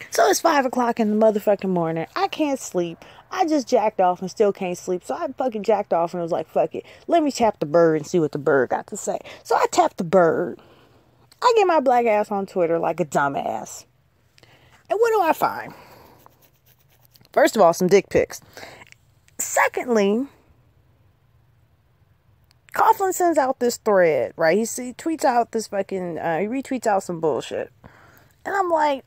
So it's 5 o'clock in the motherfucking morning. I can't sleep. I just jacked off and still can't sleep. So I fucking jacked off and was like, fuck it. Let me tap the bird and see what the bird got to say. So I tapped the bird. I get my black ass on Twitter like a dumbass. And what do I find? First of all, some dick pics. Secondly, Coughlan sends out this thread, right? He tweets out this fucking, he retweets out some bullshit. And I'm like,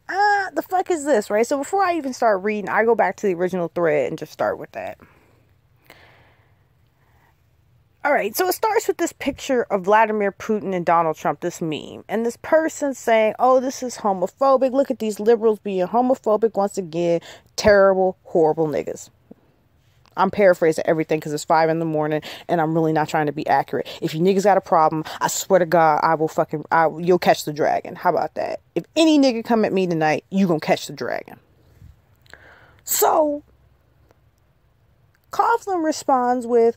the fuck is this, right? So before I even start reading, I go back to the original thread and just start with that. All right, so it starts with this picture of Vladimir Putin and Donald Trump, this meme. And this person saying, oh, this is homophobic. Look at these liberals being homophobic once again. Terrible, horrible niggas. I'm paraphrasing everything because it's 5 in the morning and I'm really not trying to be accurate. If you niggas got a problem, I swear to God, you'll catch the dragon. How about that? If any nigga come at me tonight, you gonna catch the dragon. So, Coughlan responds with,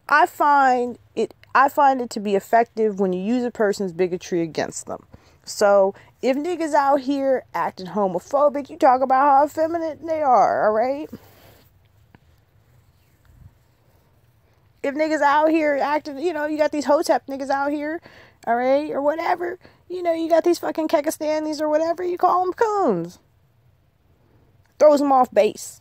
I find it to be effective when you use a person's bigotry against them. So, if niggas out here acting homophobic, you talk about how effeminate they are, alright? If niggas out here acting, you got these hotep niggas out here, all right, or whatever, you got these fucking Kekastanis or whatever, you call them coons. Throws them off base.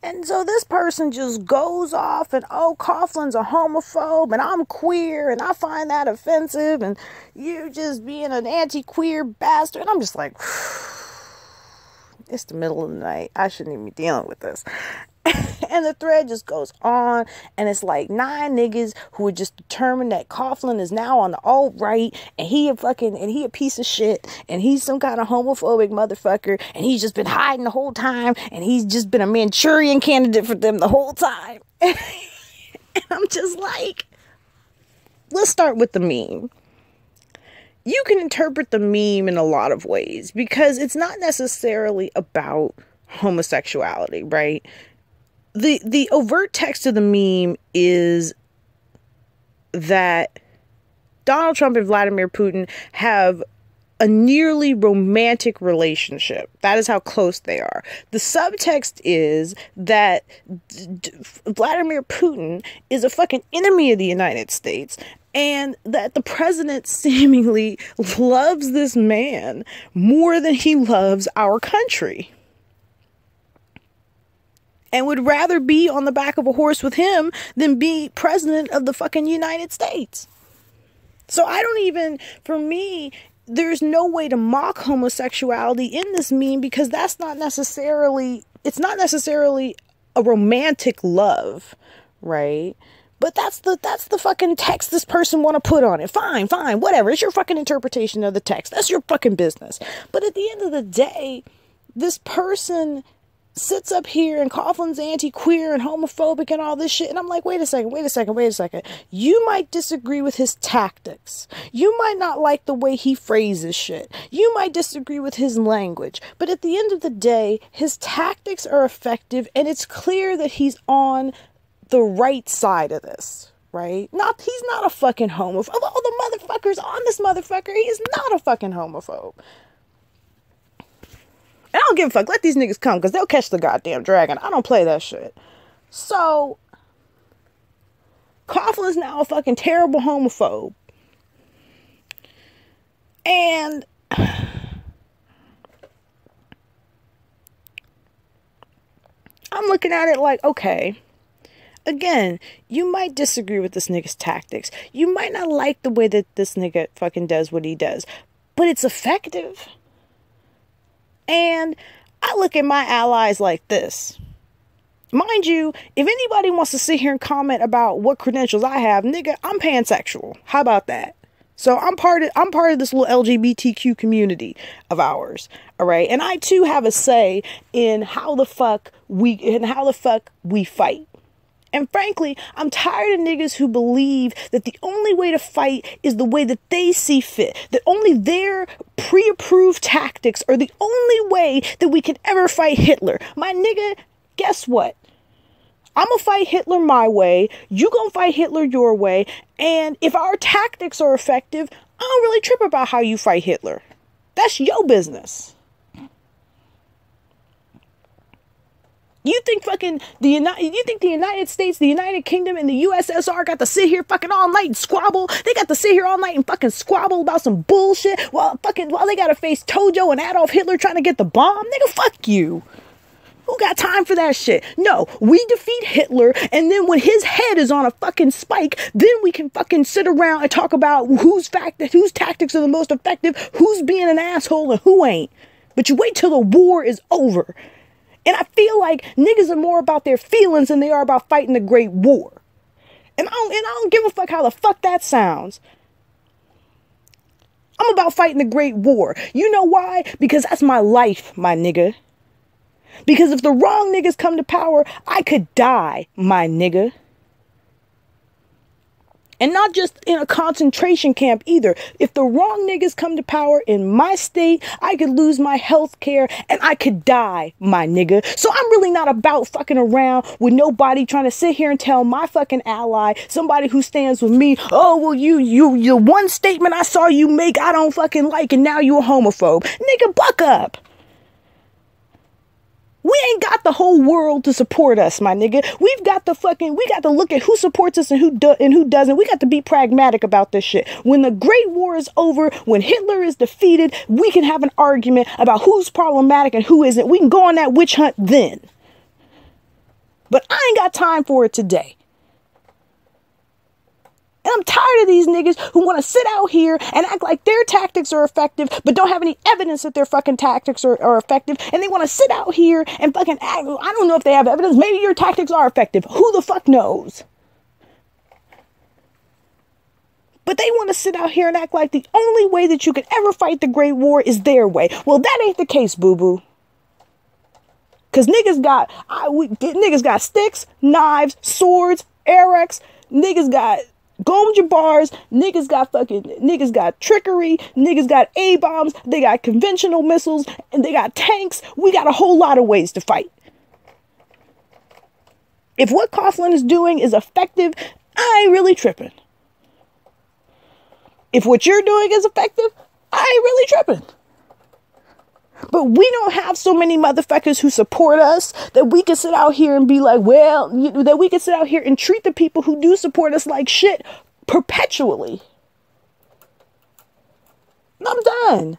And so this person just goes off and, oh, Coughlan's a homophobe and I'm queer and I find that offensive and you just being an anti-queer bastard. And I'm just like, it's the middle of the night. I shouldn't even be dealing with this. And the thread just goes on, and it's like 9 niggas who are just determined that Coughlan is now on the alt-right, and he a piece of shit, and he's some kind of homophobic motherfucker, and he's just been hiding the whole time, and he's just been a Manchurian candidate for them the whole time. And I'm just like, let's start with the meme. You can interpret the meme in a lot of ways, because it's not necessarily about homosexuality, right? The overt text of the meme is that Donald Trump and Vladimir Putin have a nearly romantic relationship. That is how close they are. The subtext is that Vladimir Putin is a fucking enemy of the United States, and that the president seemingly loves this man more than he loves our country. And would rather be on the back of a horse with him than be president of the fucking United States. So for me, there's no way to mock homosexuality in this meme because it's not necessarily a romantic love, right? But that's the fucking text this person want to put on it. Fine, whatever. It's your fucking interpretation of the text. That's your fucking business. But at the end of the day, this person sits up here and Coughlan's anti-queer and homophobic and all this shit. And I'm like, wait a second. You might disagree with his tactics. You might not like the way he phrases shit. You might disagree with his language. But at the end of the day, his tactics are effective and it's clear that he's on the right side of this, right? He's not a fucking homophobe. Of all the motherfuckers on this motherfucker, he is not a fucking homophobe. And I don't give a fuck. Let these niggas come because they'll catch the goddamn dragon. I don't play that shit. So, Coughlan's now a fucking terrible homophobe. And I'm looking at it like, okay, again, you might disagree with this nigga's tactics. You might not like the way that this nigga fucking does what he does. But it's effective. And I look at my allies like this. Mind you, if anybody wants to sit here and comment about what credentials I have, nigga, I'm pansexual. How about that? So I'm part of this little LGBTQ community of ours. All right. And I too have a say in how the fuck we fight. And frankly, I'm tired of niggas who believe that the only way to fight is the way that they see fit. That only their pre-approved tactics are the only way that we can ever fight Hitler. My nigga, guess what? I'm gonna fight Hitler my way. You gonna fight Hitler your way. And if our tactics are effective, I don't really trip about how you fight Hitler. That's your business. You think the United States, the United Kingdom, and the USSR got to sit here fucking all night and squabble? They got to sit here all night and fucking squabble about some bullshit while they gotta face Tojo and Adolf Hitler trying to get the bomb? Nigga, fuck you. Who got time for that shit? No, we defeat Hitler, and then when his head is on a fucking spike, then we can fucking sit around and talk about whose tactics are the most effective, who's being an asshole, and who ain't. But you wait till the war is over. And I feel like niggas are more about their feelings than they are about fighting the Great War. And I don't give a fuck how the fuck that sounds. I'm about fighting the Great War. You know why? Because that's my life, my nigga. Because if the wrong niggas come to power, I could die, my nigga. And not just in a concentration camp either. If the wrong niggas come to power in my state, I could lose my health care and I could die, my nigga. So I'm really not about fucking around with nobody trying to sit here and tell my fucking ally, somebody who stands with me, oh, well, you one statement I saw you make, I don't fucking like, and now you a homophobe. Nigga, buck up. We ain't got the whole world to support us, my nigga. We got to look at who supports us and who doesn't. We got to be pragmatic about this shit. When the Great War is over, when Hitler is defeated, we can have an argument about who's problematic and who isn't. We can go on that witch hunt then. But I ain't got time for it today. And I'm tired of these niggas who want to sit out here and act like their tactics are effective, but don't have any evidence that their fucking tactics are effective. And they want to sit out here and fucking act. I don't know if they have evidence. Maybe your tactics are effective. Who the fuck knows? But they want to sit out here and act like the only way that you could ever fight the Great War is their way. Well, that ain't the case, boo-boo. Because niggas got sticks, knives, swords, Arex. Niggas got Gom Jabars, niggas got trickery, niggas got A-bombs, they got conventional missiles, and they got tanks. We got a whole lot of ways to fight. If what Coughlan is doing is effective, I ain't really tripping. If what you're doing is effective, I ain't really tripping. But we don't have so many motherfuckers who support us that we can sit out here and be like, well, that we can sit out here and treat the people who do support us like shit perpetually. I'm done.